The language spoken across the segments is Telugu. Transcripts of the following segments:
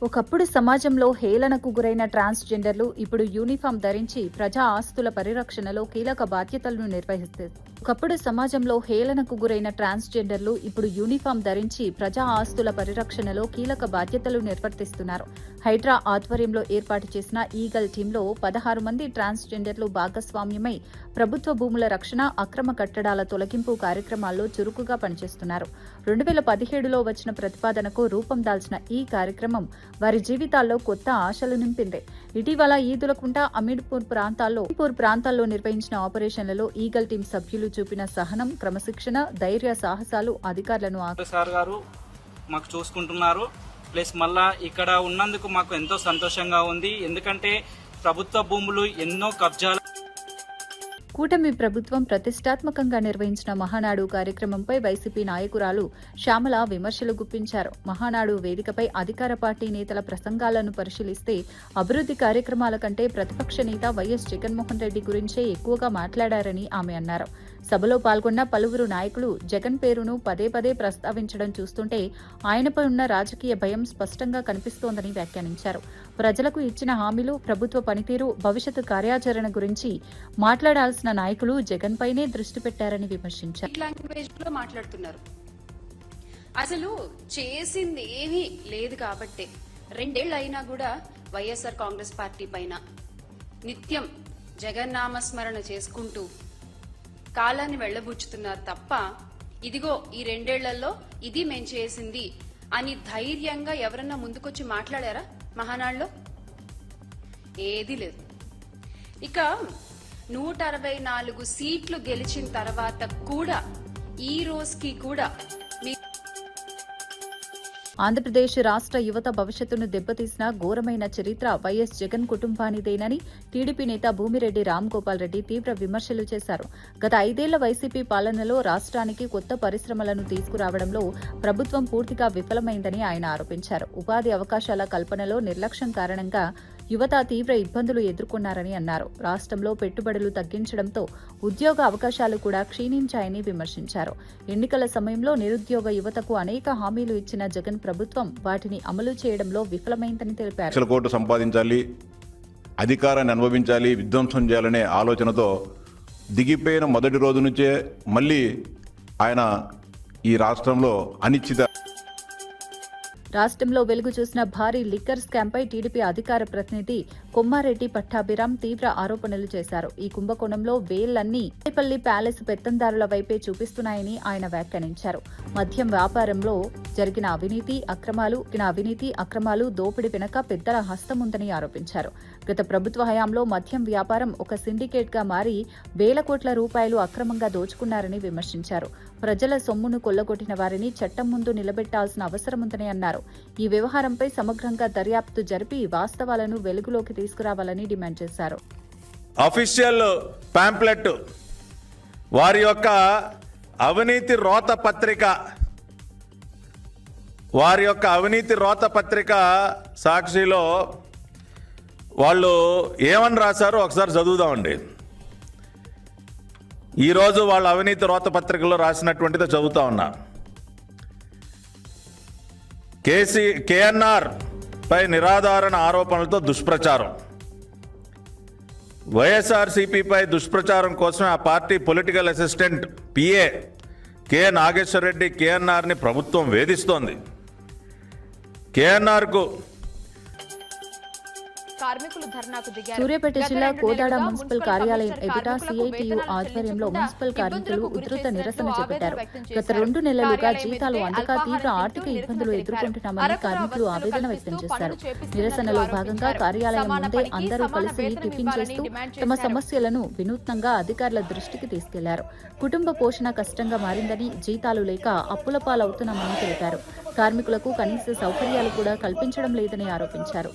ఒకప్పుడు సమాజంలో హేళనకు గురైన ట్రాన్స్జెండర్లు ఇప్పుడు యూనిఫామ్ ధరించి ప్రజా ఆస్తుల పరిరక్షణలో కీలక బాధ్యతలను నిర్వహిస్తారు. ఒకప్పుడు సమాజంలో హేళనకు గురైన ట్రాన్స్జెండర్లు ఇప్పుడు యూనిఫామ్ ధరించి ప్రజా ఆస్తుల పరిరక్షణలో కీలక బాధ్యతలు నిర్వర్తిస్తున్నారు. హైడ్రా ఆధ్వర్యంలో ఏర్పాటు చేసిన ఈగల్ టీంలో 16 మంది ట్రాన్స్జెండర్లు భాగస్వామ్యమై ప్రభుత్వ భూముల రక్షణ, అక్రమ కట్టడాల తొలగింపు కార్యక్రమాల్లో చురుకుగా పనిచేస్తున్నారు. 2017లో వచ్చిన ప్రతిపాదనకు రూపం దాల్చిన ఈ కార్యక్రమం వారి జీవితాల్లో కొత్త ఆశలు నింపింది. ఇటీవల ఈదులకుంట, అమీర్పూర్ ప్రాంతాల్లో నిర్వహించిన ఆపరేషన్లలో ఈగల్ టీం సభ్యులు చూపిన సహనం, క్రమశిక్షణ, ధైర్య సాహసాలు అధికారులను సార్ గారు మాకు చూసుకుంటున్నారు. ప్లస్ మళ్ళా ఇక్కడ ఉన్నందుకు మాకు ఎంతో సంతోషంగా ఉంది. ఎందుకంటే ప్రభుత్వ భూములు ఎన్నో కబ్జాలు. కూటమి ప్రభుత్వం ప్రతిష్టాత్మకంగా నిర్వహించిన మహానాడు కార్యక్రమంపై వైసీపీ నాయకురాలు శ్యామల విమర్శలు గుప్పించారు. మహానాడు వేదికపై అధికార పార్టీ నేతల ప్రసంగాలను పరిశీలిస్తే అభివృద్ధి కార్యక్రమాల కంటే ప్రతిపక్ష నేత వైఎస్ జగన్మోహన్ రెడ్డి గురించే ఎక్కువగా మాట్లాడారని ఆమె అన్నారు. సభలో పాల్గొన్న పలువురు నాయకులు జగన్ పేరును పదే పదే ప్రస్తావించడం చూస్తుంటే ఆయనపై ఉన్న రాజకీయ భయం స్పష్టంగా కనిపిస్తోందని వ్యాఖ్యానించారు. ప్రజలకు ఇచ్చిన హామీలు, ప్రభుత్వ పనితీరు, భవిష్యత్తు కార్యాచరణ గురించి మాట్లాడాల్సిన నాయకులు జగన్ పైనే దృష్టి పెట్టారని విమర్శించారు. అసలు చేసింది ఏమీ లేదు కాబట్టి 2 ఏళ్లు అయినా కూడా వైఎస్ఆర్ కాంగ్రెస్ పార్టీ పైన నిత్యం జగన్నామస్మరణ చేసుకుంటూ కాలాన్ని వెళ్లబుచ్చుతున్నారు తప్ప ఇదిగో ఈ 2 ఏళ్లలో ఇది మేం చేసింది అని ధైర్యంగా ఎవరన్నా ముందుకొచ్చి మాట్లాడారా? మహానాడులో ఏదీ లేదు. ఇక 164 సీట్లు గెలిచిన తర్వాత కూడా ఈ రోజుకి కూడా ఆంధ్రప్రదేశ్ రాష్ట్ర యువత భవిష్యత్తును దెబ్బతీసిన ఘోరమైన చరిత్ర వైఎస్ జగన్ కుటుంబానిదేనని టీడీపీ నేత భూమిరెడ్డి రామ్గోపాల్ రెడ్డి తీవ్ర విమర్శలు చేశారు. గత 5 ఏళ్ల వైసీపీ పాలనలో రాష్ట్రానికి కొత్త పరిశ్రమలను తీసుకురావడంలో ప్రభుత్వం పూర్తిగా విఫలమైందని ఆయన ఆరోపించారు. ఉపాధి అవకాశాల కల్పనలో నిర్లక్ష్యం కారణంగా యువత తీవ్ర ఇబ్బందులు ఎదుర్కొన్నారని అన్నారు. రాష్ట్రంలో పెట్టుబడులు తగ్గించడంతో ఉద్యోగ అవకాశాలు కూడా క్షీణించాయని విమర్శించారు. ఎన్నికల సమయంలో నిరుద్యోగ యువతకు అనేక హామీలు ఇచ్చిన జగన్ ప్రభుత్వం వాటిని అమలు చేయడంలో విఫలమైందని తెలిపారు. కోట్లు సంపాదించాలి, అధికారాన్ని అనుభవించాలి, విధ్వంసం చేయాలనే ఆలోచనతో దిగిపోయిన మొదటి రోజు నుంచే మళ్ళీ ఆయన ఈ రాష్ట్రంలో అనిశ్చిత రాష్ట్రంలో వెలుగు చూసిన భారీ లిక్కర్ స్కామ్పై టీడీపీ అధికార ప్రతినిధి కొమ్మారెడ్డి పట్టాభిరామ్ తీవ్ర ఆరోపణలు చేశారు. ఈ కుంభకోణంలో వేళ్లన్నీ తాడేపల్లి ప్యాలెస్ పెత్తందారుల వైపే చూపిస్తున్నాయని ఆయన వ్యాఖ్యానించారు. మద్యం వ్యాపారంలో జరిగిన అవినీతి అక్రమాలు దోపిడీ వెనక పెద్దల హస్తముందని ఆరోపించారు. గత ప్రభుత్వ హయాంలో మద్యం వ్యాపారం ఒక సిండికేట్ గా మారి వేల కోట్ల రూపాయలు అక్రమంగా దోచుకున్నారని విమర్శించారు. ప్రజల సొమ్మును కొల్లగొట్టిన వారిని చట్టం ముందు నిలబెట్టాల్సిన అవసరముందని అన్నారు. ఈ వ్యవహారంపై సమగ్రంగా దర్యాప్తు జరిపి వాస్తవాలను వెలుగులోకి తీసుకురావాలని డిమాండ్ చేశారు. అఫీషియల్ పాంప్లెట్ వారి యొక్క అవినీతి రోత పత్రిక సాక్షిలో వాళ్ళు ఏమని రాశారో ఒకసారి చదువుదామండి. ఈరోజు వాళ్ళ అవినీతి రోత పత్రికలో రాసినటువంటిది చదువుతా ఉన్నా. కేఎన్ఆర్ పై నిరాధారణ ఆరోపణలతో దుష్ప్రచారం. వైఎస్ఆర్సీపీపై దుష్ప్రచారం కోసం ఆ party political assistant PA K Nageswara Reddy కేఎన్ఆర్ని ప్రభుత్వం వేధిస్తోంది. కేఎన్ఆర్కు సూర్యాపేట జిల్లా కోదాడ మున్సిపల్ కార్యాలయం ఎదుట సిఐటియు ఆధ్వర్యంలో మున్సిపల్ కార్మికులు ఉధృత నిరసన చేపట్టారు. గత 2 నెలలుగా జీతాలు అందక తీవ్ర ఆర్థిక ఇబ్బందులు ఎదుర్కొంటున్నామని కార్మికులు ఆవేదన వ్యక్తం చేశారు. నిరసనలో భాగంగా కార్యాలయం ముందే అందరూ కలిసి టిఫిన్ చేస్తూ తమ సమస్యలను వినూత్నంగా అధికారుల దృష్టికి తీసుకెళ్లారు. కుటుంబ పోషణ కష్టంగా మారిందని, జీతాలు లేక అప్పుల పాలవుతున్నామని తెలిపారు. కార్మికులకు కనీస సౌకర్యాలు కూడా కల్పించడం లేదని ఆరోపించారు.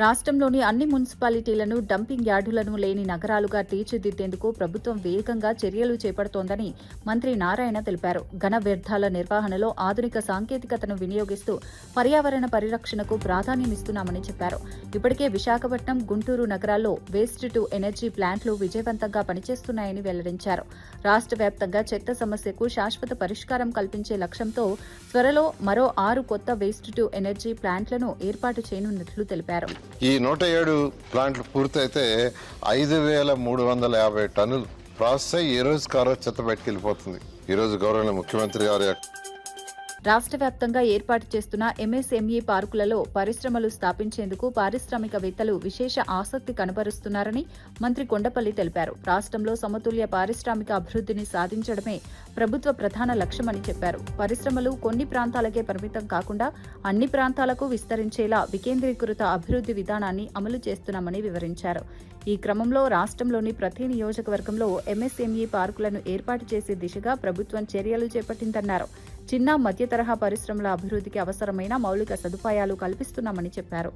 రాష్ట్రంలోని అన్ని మున్సిపాలిటీలను డంపింగ్ యార్డులను లేని నగరాలుగా తీర్చిదిద్దేందుకు ప్రభుత్వం వేగంగా చర్యలు చేపడుతోందని మంత్రి నారాయణ తెలిపారు. ఘన వ్యర్థాల నిర్వహణలో ఆధునిక సాంకేతికతను వినియోగిస్తూ పర్యావరణ పరిరక్షణకు ప్రాధాన్యమిస్తున్నామని చెప్పారు. ఇప్పటికే విశాఖపట్నం, గుంటూరు నగరాల్లో వేస్ట్ టు ఎనర్జీ ప్లాంట్లు విజయవంతంగా పనిచేస్తున్నాయని వెల్లడించారు. రాష్ట్ర వ్యాప్తంగా చెత్త సమస్యకు శాశ్వత పరిష్కారం కల్పించే లక్ష్యంతో త్వరలో మరో 6 కొత్త వేస్ట్ టు ఎనర్జీ ప్లాంట్లను ఏర్పాటు చేయనున్నట్లు తెలిపారు. ఈ 107 ప్లాంట్లు పూర్తయితే 5,350 టన్నులు ప్రాసెస్ అయ్యి ఏ రోజు కారో చెత్త బయటకు వెళ్ళిపోతుంది. ఈ రోజు గౌరవ ముఖ్యమంత్రి గారి రాష్ట్ర వ్యాప్తంగా ఏర్పాటు చేస్తున్న ఎంఎస్ఎంఈ పార్కులలో పరిశ్రమలు స్థాపించేందుకు పారిశ్రామికవేత్తలు విశేష ఆసక్తి కనబరుస్తున్నారని మంత్రి కొండపల్లి తెలిపారు. రాష్ట్రంలో సమతుల్య పారిశ్రామిక అభివృద్ధిని సాధించడమే ప్రభుత్వ ప్రధాన లక్ష్యమని చెప్పారు. పరిశ్రమలు కొన్ని ప్రాంతాలకే పరిమితం కాకుండా అన్ని ప్రాంతాలకు విస్తరించేలా వికేంద్రీకృత అభివృద్ధి విధానాన్ని అమలు చేస్తున్నామని వివరించారు. ఈ క్రమంలో రాష్ట్రంలోని ప్రతి నియోజకవర్గంలో ఎంఎస్ఎంఈ పార్కులను ఏర్పాటు చేసే దిశగా ప్రభుత్వం చర్యలు చేపట్టిందన్నారు. చిన్న మధ్య తరహా పరిశ్రమల అభివృద్ధికి అవసరమైన మౌలిక సదుపాయాలు కల్పిస్తున్నామని చెప్పారు.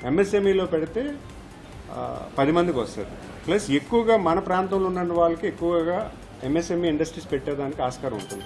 ఎంఎస్ఎంఈలో పెడితే 10 మందికి వస్తుంది. ప్లస్ ఎక్కువగా మన ప్రాంతంలో ఉన్న వాళ్ళకి ఎక్కువగా ఎంఎస్ఎంఈ ఇండస్ట్రీస్ పెట్టేదానికి ఆస్కారం ఉంటుంది.